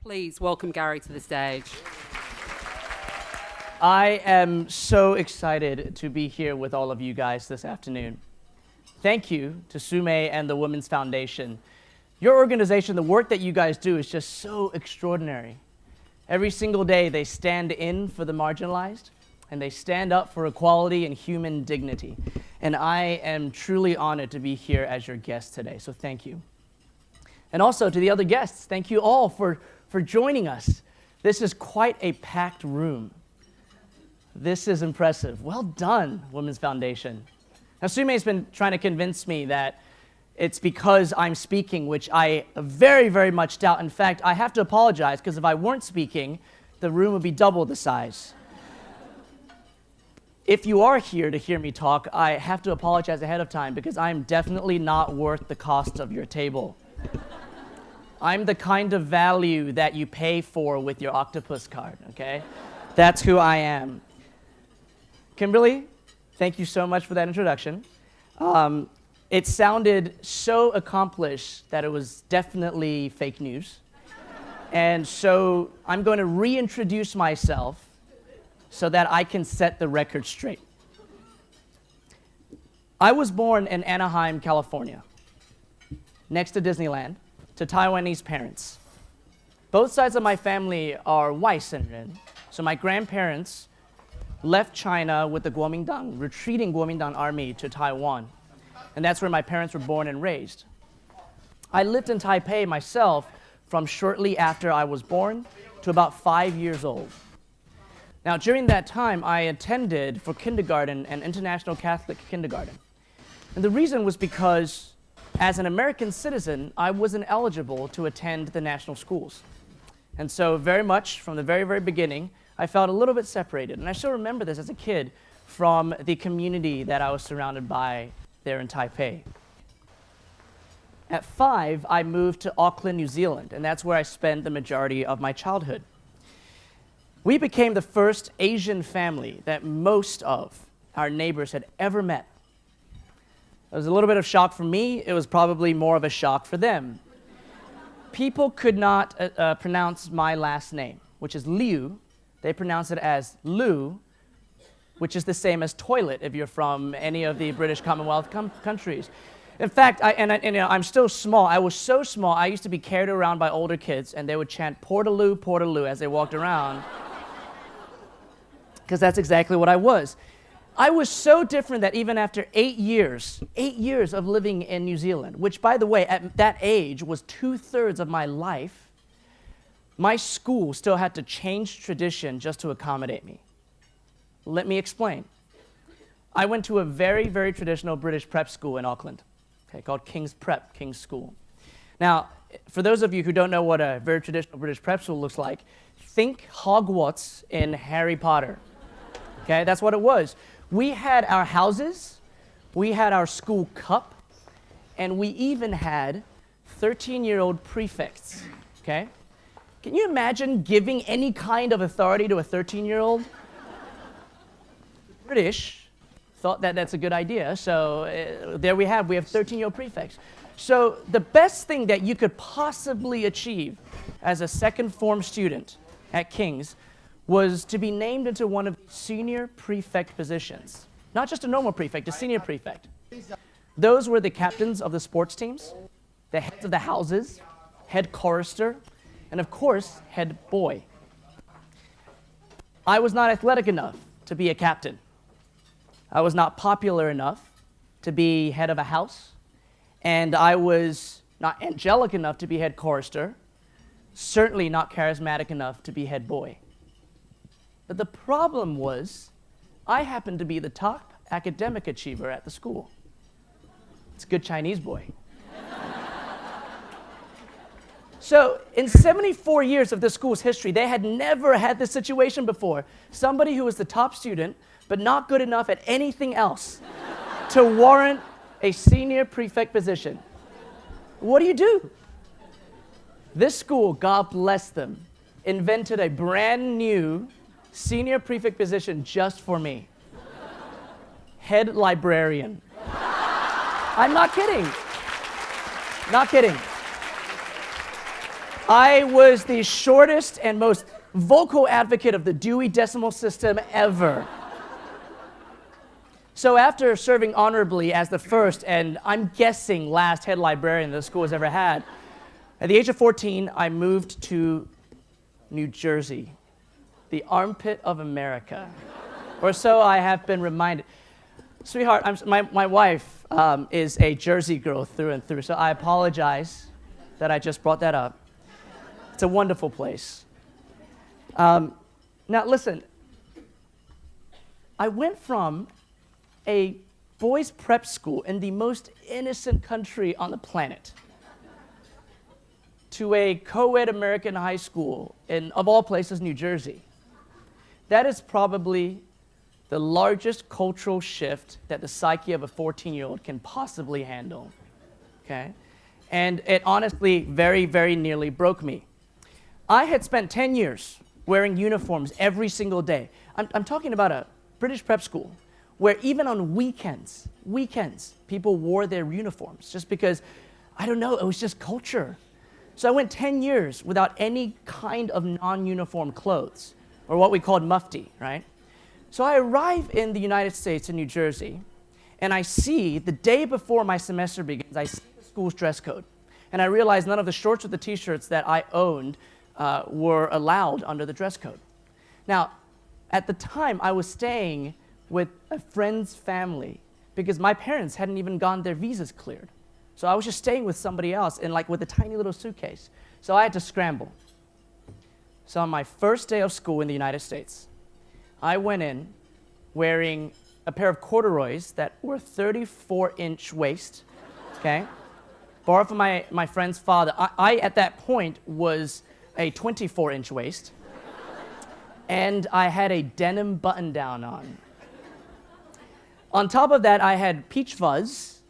Please welcome Gary to the stage. I am so excited to be here with all of you guys this afternoon. Thank you to Sume and the Women's Foundation. Your organization, the work that you guys do is just so extraordinary. Every single day they stand in for the marginalized and they stand up for equality and human dignity. And I am truly honored to be here as your guest today, so thank you. And also to the other guests, thank you all for joining us. This is quite a packed room. This is impressive. Well done, Women's Foundation. Now, Sume's been trying to convince me that it's because I'm speaking, which I very, very much doubt. In fact, I have to apologize, because if I weren't speaking, the room would be double the size. If you are here to hear me talk, I have to apologize ahead of time, because I'm definitely not worth the cost of your table. I'm the kind of value that you pay for with your octopus card, okay? That's who I am. Kimberly, thank you so much for that introduction. It sounded so accomplished that it was definitely fake news. And so I'm going to reintroduce myself so that I can set the record straight. I was born in Anaheim, California, next to Disneyland, to Taiwanese parents. Both sides of my family are Waisenren, so my grandparents left China with the retreating Kuomintang army to Taiwan, and that's where my parents were born and raised. I lived in Taipei myself from shortly after I was born to about 5 years old. Now, during that time, I attended for kindergarten an international Catholic kindergarten. And the reason was because as an American citizen, I wasn't eligible to attend the national schools. And so very much from the very, very beginning, I felt a little bit separated. And I still remember this as a kid from the community that I was surrounded by there in Taipei. At 5, I moved to Auckland, New Zealand, and that's where I spent the majority of my childhood. We became the first Asian family that most of our neighbors had ever met. It was a little bit of shock for me. It was probably more of a shock for them. People could not pronounce my last name, which is Liu. They pronounce it as Lu, which is the same as toilet if you're from any of the British Commonwealth countries. In fact, I'm still small. I was so small, I used to be carried around by older kids, and they would chant Portaloo as they walked around, because that's exactly what I was. I was so different that even after 8 years of living in New Zealand, which, by the way, at that age was 2/3 of my life, my school still had to change tradition just to accommodate me. Let me explain. I went to a very, very traditional British prep school in Auckland, called King's School. Now, for those of you who don't know what a very traditional British prep school looks like, think Hogwarts in Harry Potter. Okay, that's what it was. We had our houses, we had our school cup, and we even had 13-year-old prefects, okay? Can you imagine giving any kind of authority to a 13-year-old? The British thought that that's a good idea, so there we have 13-year-old prefects. So the best thing that you could possibly achieve as a second form student at King's was to be named into one of the senior prefect positions. Not just a normal prefect, a senior prefect. Those were the captains of the sports teams, the heads of the houses, head chorister, and of course, head boy. I was not athletic enough to be a captain. I was not popular enough to be head of a house, and I was not angelic enough to be head chorister, certainly not charismatic enough to be head boy. But the problem was, I happened to be the top academic achiever at the school. It's a good Chinese boy. So in 74 years of this school's history, they had never had this situation before. Somebody who was the top student, but not good enough at anything else to warrant a senior prefect position. What do? This school, God bless them, invented a brand new senior prefect position just for me. Head librarian. I'm not kidding. Not kidding. I was the shortest and most vocal advocate of the Dewey Decimal System ever. So after serving honorably as the first, and I'm guessing last head librarian the school has ever had, at the age of 14, I moved to New Jersey, the armpit of America. Or so I have been reminded. Sweetheart, my wife is a Jersey girl through and through, so I apologize that I just brought that up. It's a wonderful place. Now listen, I went from a boys' prep school in the most innocent country on the planet to a co-ed American high school in, of all places, New Jersey. That is probably the largest cultural shift that the psyche of a 14-year-old can possibly handle, okay? And it honestly very, very nearly broke me. I had spent 10 years wearing uniforms every single day. I'm talking about a British prep school where even on weekends, people wore their uniforms just because, I don't know, it was just culture. So I went 10 years without any kind of non-uniform clothes, or what we called mufti, right? So I arrive in the United States in New Jersey, and I see, the day before my semester begins, I see the school's dress code. And I realize none of the shorts or the t-shirts that I owned were allowed under the dress code. Now, at the time, I was staying with a friend's family because my parents hadn't even gotten their visas cleared. So I was just staying with somebody else and like with a tiny little suitcase. So I had to scramble. So on my first day of school in the United States, I went in wearing a pair of corduroys that were 34-inch waist, okay? Borrowed from my friend's father. I, at that point, was a 24-inch waist, and I had a denim button-down on. On top of that, I had peach fuzz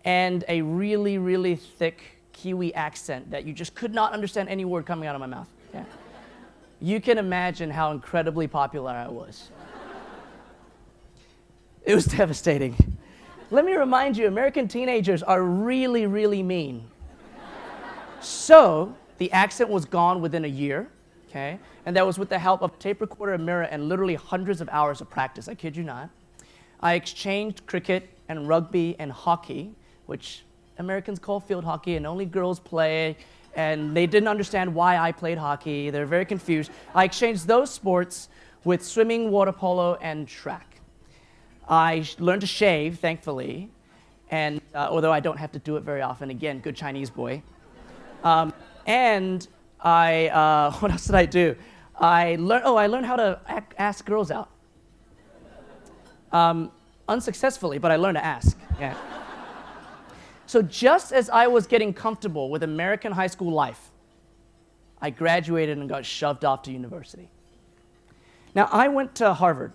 and a really, really thick Kiwi accent that you just could not understand any word coming out of my mouth. Okay? You can imagine how incredibly popular I was. It was devastating. Let me remind you, American teenagers are really, really mean. So the accent was gone within a year, okay? And that was with the help of a tape recorder, a mirror, and literally hundreds of hours of practice. I kid you not. I exchanged cricket and rugby and hockey, which Americans call field hockey, and only girls play, and they didn't understand why I played hockey. They're very confused. I exchanged those sports with swimming, water polo, and track. I learned to shave, thankfully, and although I don't have to do it very often, again, good Chinese boy. And what else did I do? I learned how to ask girls out. Unsuccessfully, but I learned to ask. Yeah. So just as I was getting comfortable with American high school life, I graduated and got shoved off to university. Now, I went to Harvard.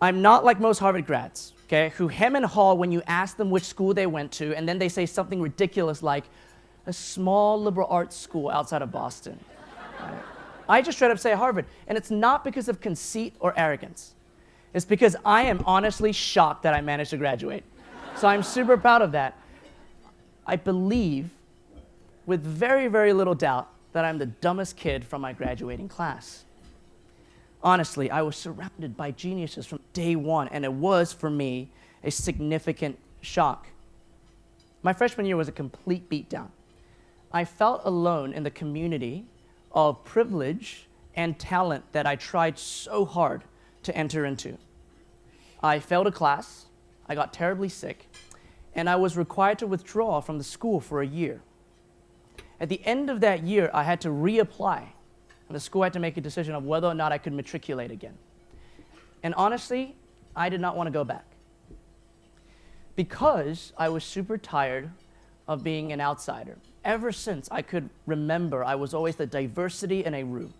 I'm not like most Harvard grads, okay, who hem and haw when you ask them which school they went to, and then they say something ridiculous like, a small liberal arts school outside of Boston. Right? I just straight up say Harvard, and it's not because of conceit or arrogance. It's because I am honestly shocked that I managed to graduate. So I'm super proud of that. I believe, with very, very little doubt, that I'm the dumbest kid from my graduating class. Honestly, I was surrounded by geniuses from day one, and it was, for me, a significant shock. My freshman year was a complete beatdown. I felt alone in the community of privilege and talent that I tried so hard to enter into. I failed a class, I got terribly sick, and I was required to withdraw from the school for a year. At the end of that year, I had to reapply, and the school had to make a decision of whether or not I could matriculate again. And honestly, I did not want to go back because I was super tired of being an outsider. Ever since I could remember, I was always the diversity in a room.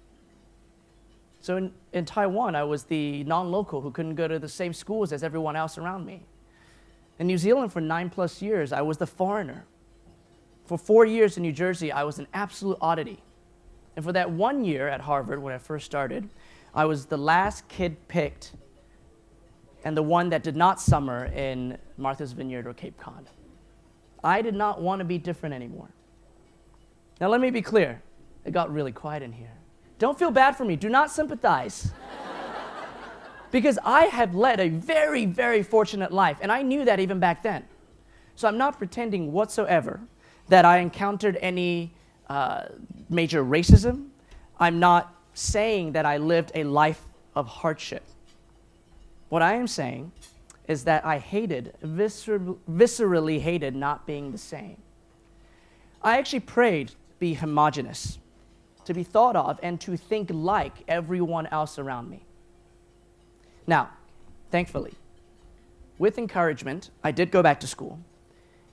So in Taiwan, I was the non-local who couldn't go to the same schools as everyone else around me. In New Zealand, for 9+ years, I was the foreigner. For 4 years in New Jersey, I was an absolute oddity. And for that 1 year at Harvard, when I first started, I was the last kid picked and the one that did not summer in Martha's Vineyard or Cape Cod. I did not want to be different anymore. Now let me be clear. It got really quiet in here. Don't feel bad for me. Do not sympathize. Because I have led a very, very fortunate life, and I knew that even back then. So I'm not pretending whatsoever that I encountered any major racism. I'm not saying that I lived a life of hardship. What I am saying is that I viscerally hated not being the same. I actually prayed to be homogenous, to be thought of and to think like everyone else around me. Now, thankfully, with encouragement, I did go back to school,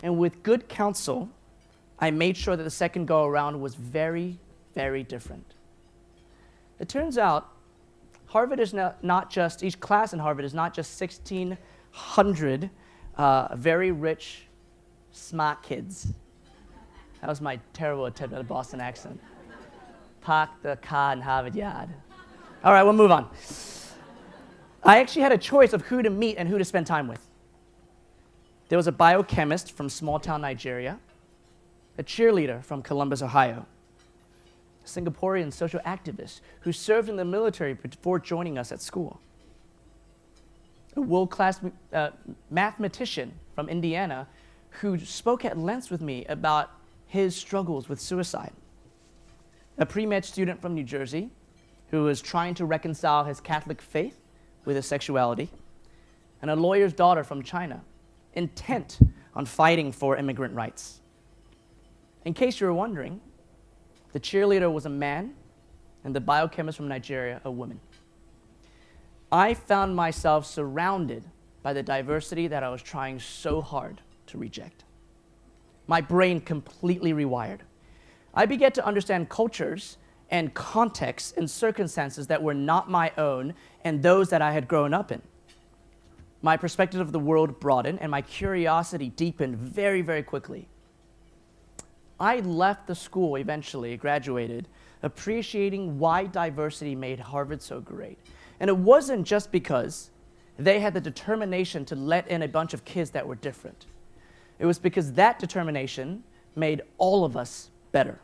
and with good counsel, I made sure that the second go around was very, very different. It turns out Harvard is not just, each class in Harvard is not just 1,600 very rich, smart kids. That was my terrible attempt at a Boston accent. Park the car in Harvard Yard. All right, we'll move on. I actually had a choice of who to meet and who to spend time with. There was a biochemist from small-town Nigeria, a cheerleader from Columbus, Ohio, a Singaporean social activist who served in the military before joining us at school, a world-class mathematician from Indiana who spoke at length with me about his struggles with suicide, a pre-med student from New Jersey who was trying to reconcile his Catholic faith with his sexuality, and a lawyer's daughter from China, intent on fighting for immigrant rights. In case you were wondering, the cheerleader was a man, and the biochemist from Nigeria, a woman. I found myself surrounded by the diversity that I was trying so hard to reject. My brain completely rewired. I began to understand cultures and contexts and circumstances that were not my own and those that I had grown up in. My perspective of the world broadened and my curiosity deepened very, very quickly. I left the school eventually, graduated, appreciating why diversity made Harvard so great. And it wasn't just because they had the determination to let in a bunch of kids that were different. It was because that determination made all of us better.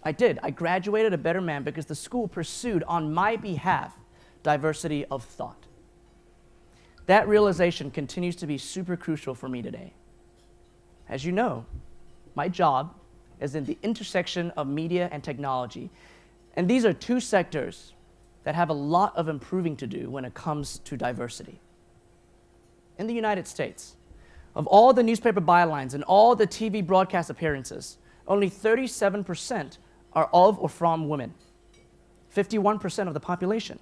I graduated a better man because the school pursued on my behalf diversity of thought. That realization continues to be super crucial for me today. As you know, my job is in the intersection of media and technology, and these are two sectors that have a lot of improving to do when it comes to diversity. In the United States, of all the newspaper bylines and all the TV broadcast appearances, only 37% are of or from women, 51% of the population.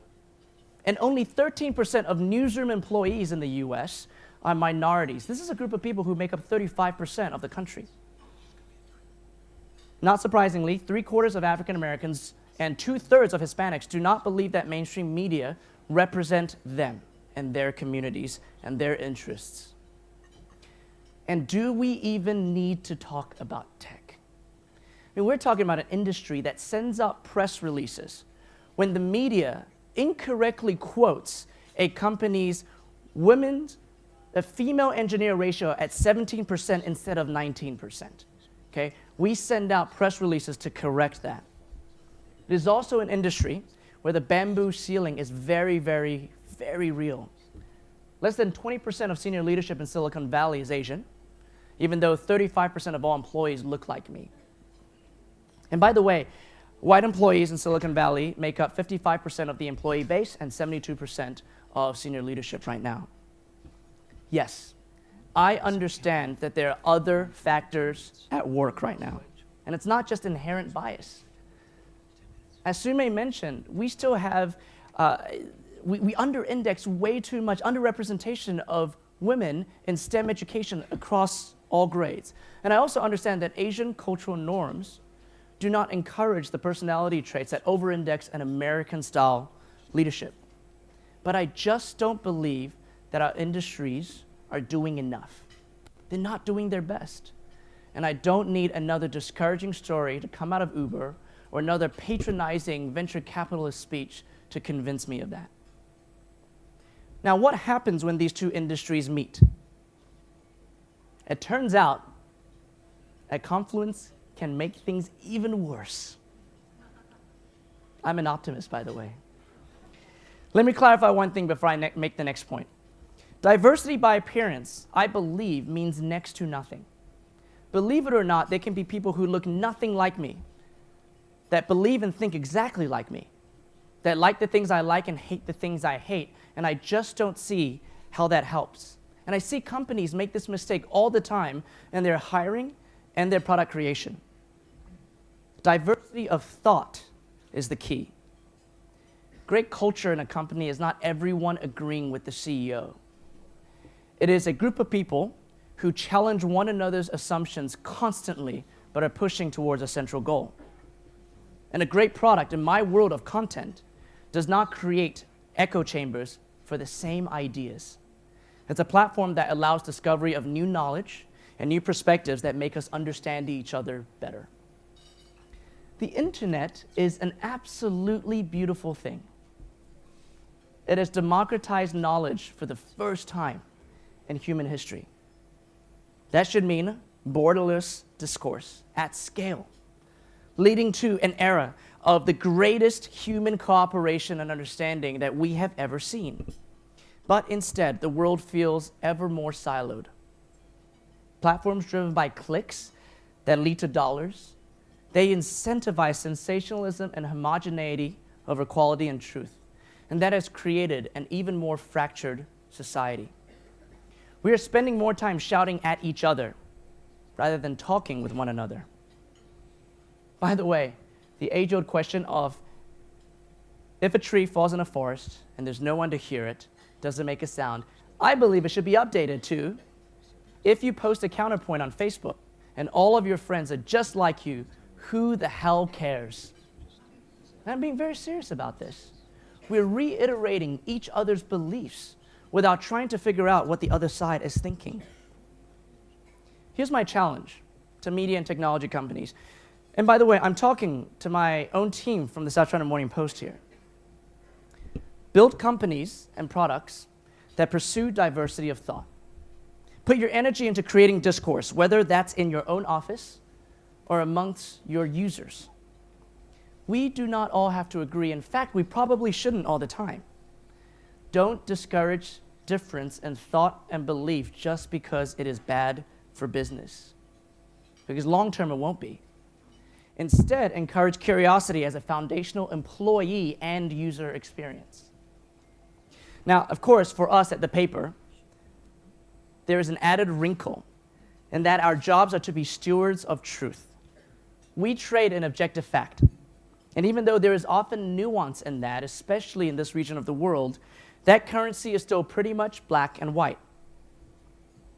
And only 13% of newsroom employees in the US are minorities. This is a group of people who make up 35% of the country. Not surprisingly, 3/4 of African Americans and 2/3 of Hispanics do not believe that mainstream media represent them and their communities and their interests. And do we even need to talk about tech? I mean, we're talking about an industry that sends out press releases when the media incorrectly quotes a company's female engineer ratio at 17% instead of 19%. Okay? We send out press releases to correct that. It is also an industry where the bamboo ceiling is very, very, very real. Less than 20% of senior leadership in Silicon Valley is Asian, even though 35% of all employees look like me. And by the way, white employees in Silicon Valley make up 55% of the employee base and 72% of senior leadership right now. Yes, I understand that there are other factors at work right now, and it's not just inherent bias. As Sume mentioned, we still have, we under-index way too much underrepresentation of women in STEM education across all grades. And I also understand that Asian cultural norms do not encourage the personality traits that over-index an American-style leadership. But I just don't believe that our industries are doing enough. They're not doing their best. And I don't need another discouraging story to come out of Uber or another patronizing venture capitalist speech to convince me of that. Now, what happens when these two industries meet? It turns out, at Confluence, can make things even worse. I'm an optimist, by the way. Let me clarify one thing before I make the next point. Diversity by appearance, I believe, means next to nothing. Believe it or not, there can be people who look nothing like me, that believe and think exactly like me, that like the things I like and hate the things I hate, and I just don't see how that helps. And I see companies make this mistake all the time in their hiring and their product creation. Diversity of thought is the key. Great culture in a company is not everyone agreeing with the CEO. It is a group of people who challenge one another's assumptions constantly, but are pushing towards a central goal. And a great product in my world of content does not create echo chambers for the same ideas. It's a platform that allows discovery of new knowledge and new perspectives that make us understand each other better. The internet is an absolutely beautiful thing. It has democratized knowledge for the first time in human history. That should mean borderless discourse at scale, leading to an era of the greatest human cooperation and understanding that we have ever seen. But instead, the world feels ever more siloed. Platforms driven by clicks that lead to dollars, they incentivize sensationalism and homogeneity over quality and truth. And that has created an even more fractured society. We are spending more time shouting at each other rather than talking with one another. By the way, the age-old question of if a tree falls in a forest and there's no one to hear it, does it make a sound? I believe it should be updated to if you post a counterpoint on Facebook and all of your friends are just like you, who the hell cares? And I'm being very serious about this. We're reiterating each other's beliefs without trying to figure out what the other side is thinking. Here's my challenge to media and technology companies. And by the way, I'm talking to my own team from the South China Morning Post here. Build companies and products that pursue diversity of thought. Put your energy into creating discourse, whether that's in your own office or amongst your users. We do not all have to agree. In fact, we probably shouldn't all the time. Don't discourage difference in thought and belief just because it is bad for business. Because long-term it won't be. Instead, encourage curiosity as a foundational employee and user experience. Now, of course, for us at the paper, there is an added wrinkle in that our jobs are to be stewards of truth. We trade in objective fact. And even though there is often nuance in that, especially in this region of the world, that currency is still pretty much black and white.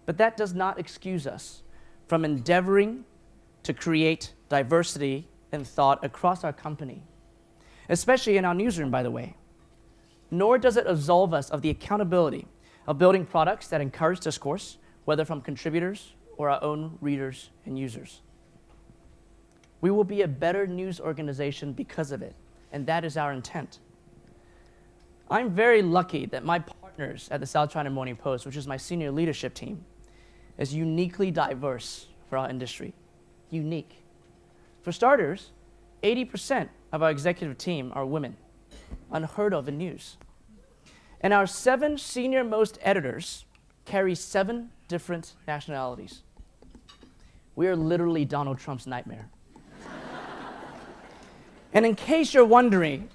But that does not excuse us from endeavoring to create diversity in thought across our company, especially in our newsroom, by the way. Nor does it absolve us of the accountability of building products that encourage discourse, whether from contributors or our own readers and users. We will be a better news organization because of it, and that is our intent. I'm very lucky that my partners at the South China Morning Post, which is my senior leadership team, is uniquely diverse for our industry. Unique. For starters, 80% of our executive team are women, unheard of in news. And our 7 senior-most editors carry 7 different nationalities. We are literally Donald Trump's nightmare. And in case you're wondering,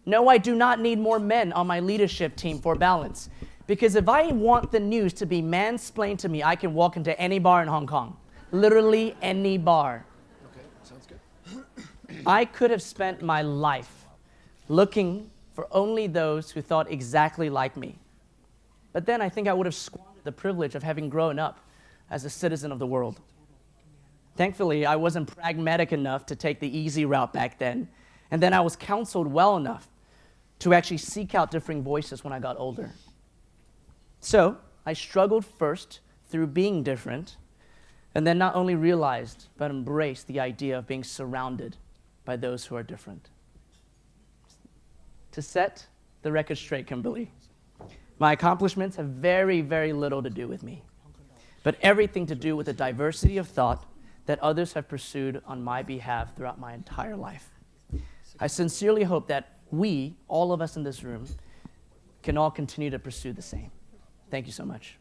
no, I do not need more men on my leadership team for balance. Because if I want the news to be mansplained to me, I can walk into any bar in Hong Kong. Literally any bar. Okay, sounds good. I could have spent my life looking for only those who thought exactly like me. But then I think I would have squandered the privilege of having grown up as a citizen of the world. Thankfully, I wasn't pragmatic enough to take the easy route back then, and then I was counseled well enough to actually seek out differing voices when I got older. So I struggled first through being different, and then not only realized, but embraced the idea of being surrounded by those who are different. To set the record straight, Kimberly, my accomplishments have very, very little to do with me, but everything to do with the diversity of thought that others have pursued on my behalf throughout my entire life. I sincerely hope that we, all of us in this room, can all continue to pursue the same. Thank you so much.